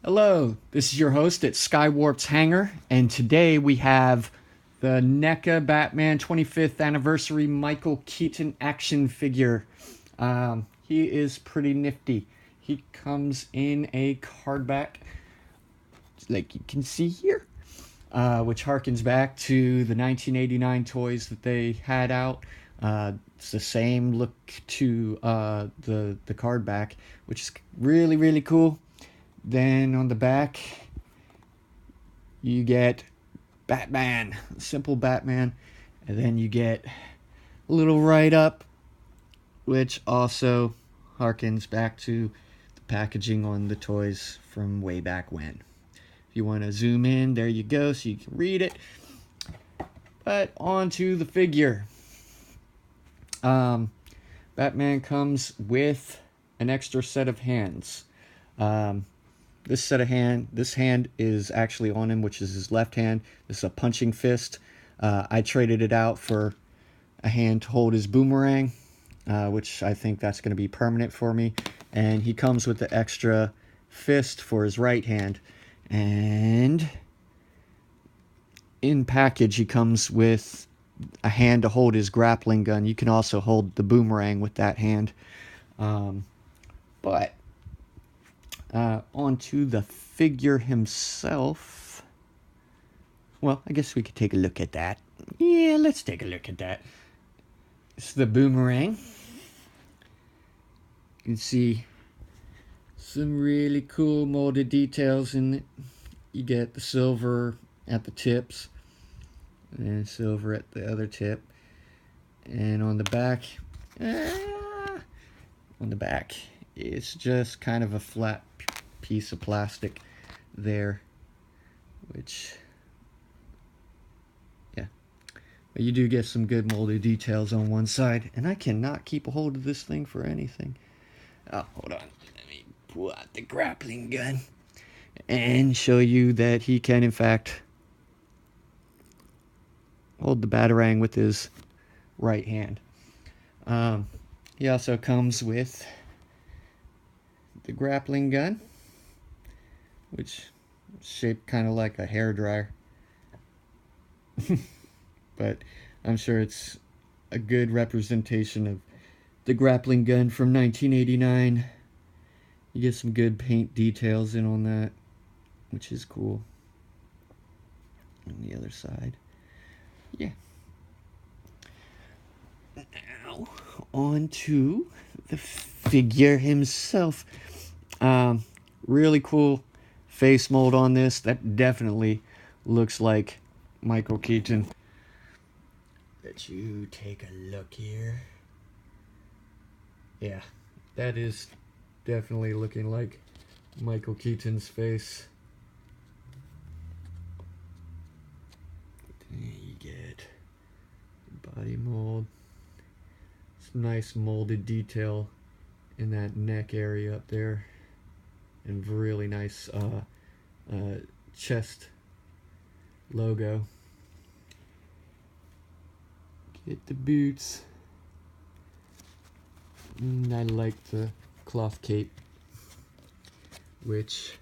Hello, this is your host at Skywarp's Hangar, and today we have the NECA Batman 25th Anniversary Michael Keaton action figure. He is pretty nifty. He comes in a card back, like you can see here, which harkens back to the 1989 toys that they had out. It's the same look to the card back, which is really cool. Then on the back, you get Batman, simple Batman, and then you get a little write up, which also harkens back to the packaging on the toys from way back when. If you want to zoom in, there you go, so you can read it. But on to the figure. Batman comes with an extra set of hands. This hand is actually on him, which is his left hand. This is a punching fist. I traded it out for a hand to hold his boomerang, which I think that's going to be permanent for me. And he comes with the extra fist for his right hand. And in package, he comes with a hand to hold his grappling gun. You can also hold the boomerang with that hand. But onto the figure himself. Well, I guess we could take a look at that. Yeah, let's take a look at that. It's the boomerang. You can see some really cool molded details in it. You get the silver at the tips and silver at the other tip. And on the back, it's just kind of a flat piece of plastic there, which, yeah, but you do get some good molded details on one side, and I cannot keep a hold of this thing for anything. Oh, hold on, let me pull out the grappling gun and show you that he can in fact hold the Batarang with his right hand. He also comes with the grappling gun, which is shaped kind of like a hairdryer. But I'm sure it's a good representation of the grappling gun from 1989. You get some good paint details in on that, which is cool. On the other side, yeah. Now on to the figure himself. Really cool face mold on this. That definitely looks like Michael Keaton. Let you take a look here. Yeah, that is definitely looking like Michael Keaton's face. There you get body mold. Some nice molded detail in that neck area up there, and really nice chest logo. Get the boots. And I like the cloth cape, which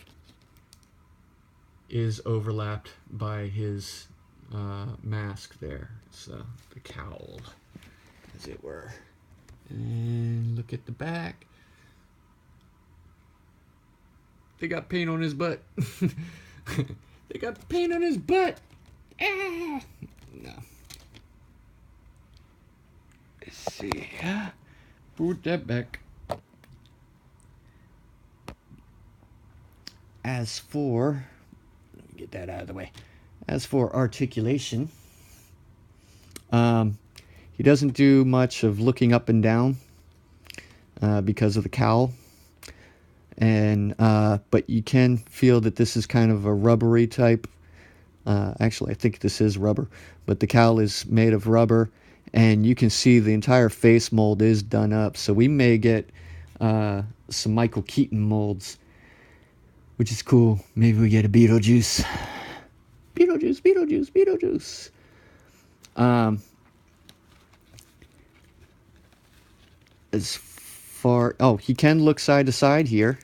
is overlapped by his mask there, so the cowl, as it were. And look at the back. They got paint on his butt. They got paint on his butt. Ah! No. Let's see. Put that back. As for, let me get that out of the way. As for articulation, he doesn't do much of looking up and down because of the cowl. And but you can feel that this is kind of a rubbery type. Actually, I think this is rubber, but the cowl is made of rubber, and you can see the entire face mold is done up. So we may get some Michael Keaton molds, which is cool. Maybe we get a Beetlejuice. Beetlejuice. As far, oh, he can look side to side here.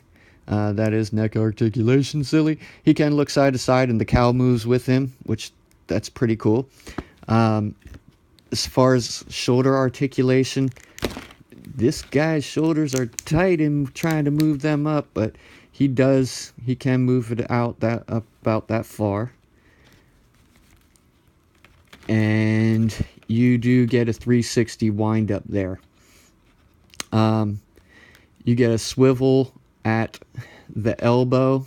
That is NECA Articulation, silly. He can look side to side and the cow moves with him, which that's pretty cool. As far as shoulder articulation, this guy's shoulders are tight and trying to move them up, but he can move it out that about that far. And you do get a 360 wind up there. You get a swivel at the elbow,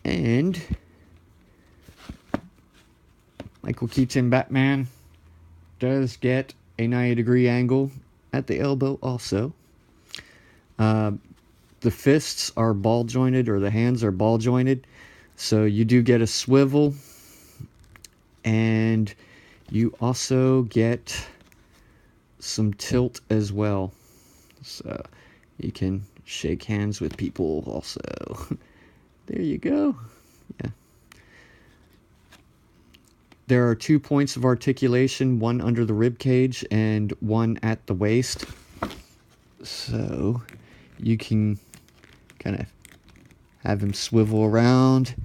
and Michael Keaton Batman does get a 90-degree angle at the elbow also. The fists are ball jointed, or the hands are ball jointed, so you do get a swivel, and you also get some tilt as well, so you can shake hands with people also. There you go. Yeah. There are 2 points of articulation, one under the rib cage and one at the waist. So you can kind of have him swivel around.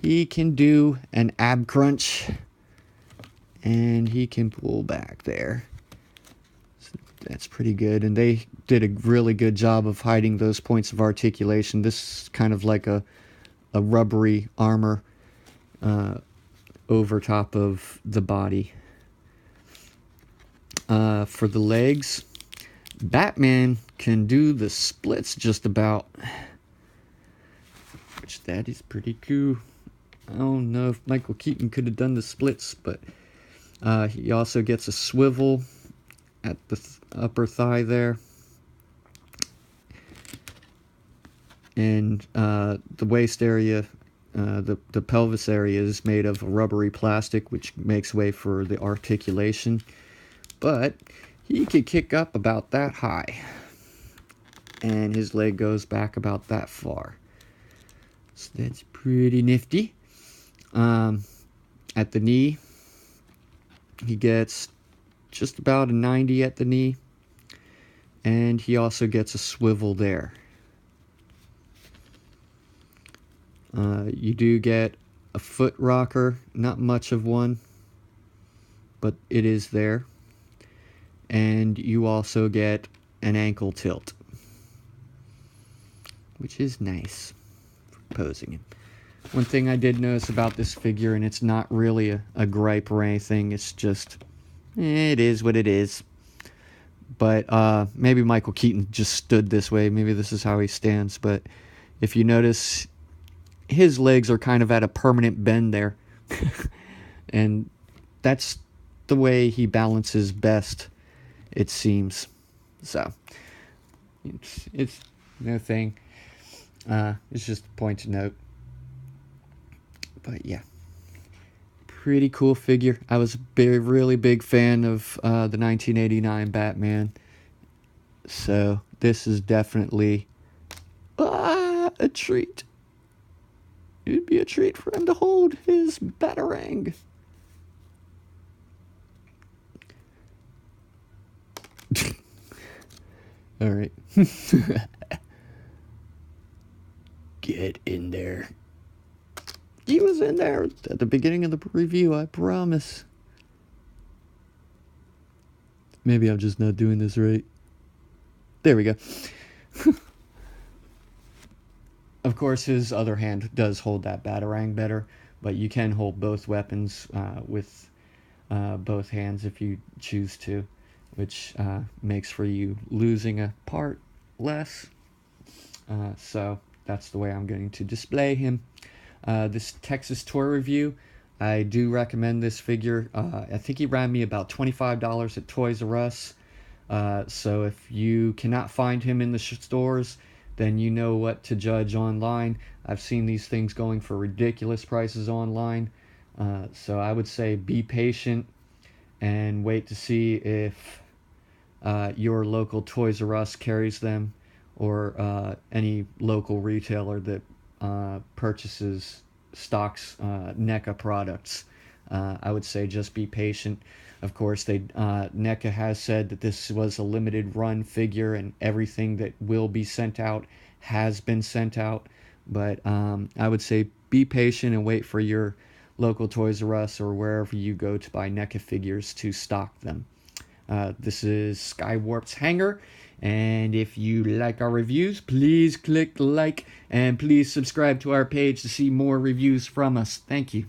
He can do an ab crunch, and he can pull back there. So that's pretty good, and they did a really good job of hiding those points of articulation. This is kind of like a rubbery armor over top of the body. For the legs, Batman can do the splits just about, which that is pretty cool. I don't know if Michael Keaton could have done the splits, but he also gets a swivel at the upper thigh there. And the waist area, the pelvis area is made of rubbery plastic, which makes way for the articulation. But he could kick up about that high, and his leg goes back about that far. So that's pretty nifty. At the knee, he gets just about a 90 at the knee, and he also gets a swivel there. You do get a foot rocker, not much of one, but it is there. And you also get an ankle tilt, which is nice for posing him. One thing I did notice about this figure, and it's not really a gripe or anything, it's just, it is what it is. But maybe Michael Keaton just stood this way, maybe this is how he stands, but if you notice, his legs are kind of at a permanent bend there. And that's the way he balances best, it seems. So it's no thing. It's just a point to note. But yeah, pretty cool figure. I was a really big fan of the 1989 Batman. So this is definitely a treat. It'd be a treat for him to hold his Batarang. All right. Get in there. He was in there at the beginning of the review, I promise. Maybe I'm just not doing this right. There we go. Of course, his other hand does hold that Batarang better, but you can hold both weapons with both hands if you choose to, which makes for you losing a part less. So that's the way I'm going to display him. This Texas toy review, I do recommend this figure. I think he ran me about $25 at Toys R Us. So if you cannot find him in the stores, then you know what to judge online. I've seen these things going for ridiculous prices online. So I would say be patient and wait to see if your local Toys R Us carries them, or any local retailer that stocks NECA products. I would say just be patient. Of course, NECA has said that this was a limited run figure, and everything that will be sent out has been sent out. But I would say be patient and wait for your local Toys R Us or wherever you go to buy NECA figures to stock them. This is Skywarp's Hanger, and if you like our reviews, please click like and please subscribe to our page to see more reviews from us. Thank you.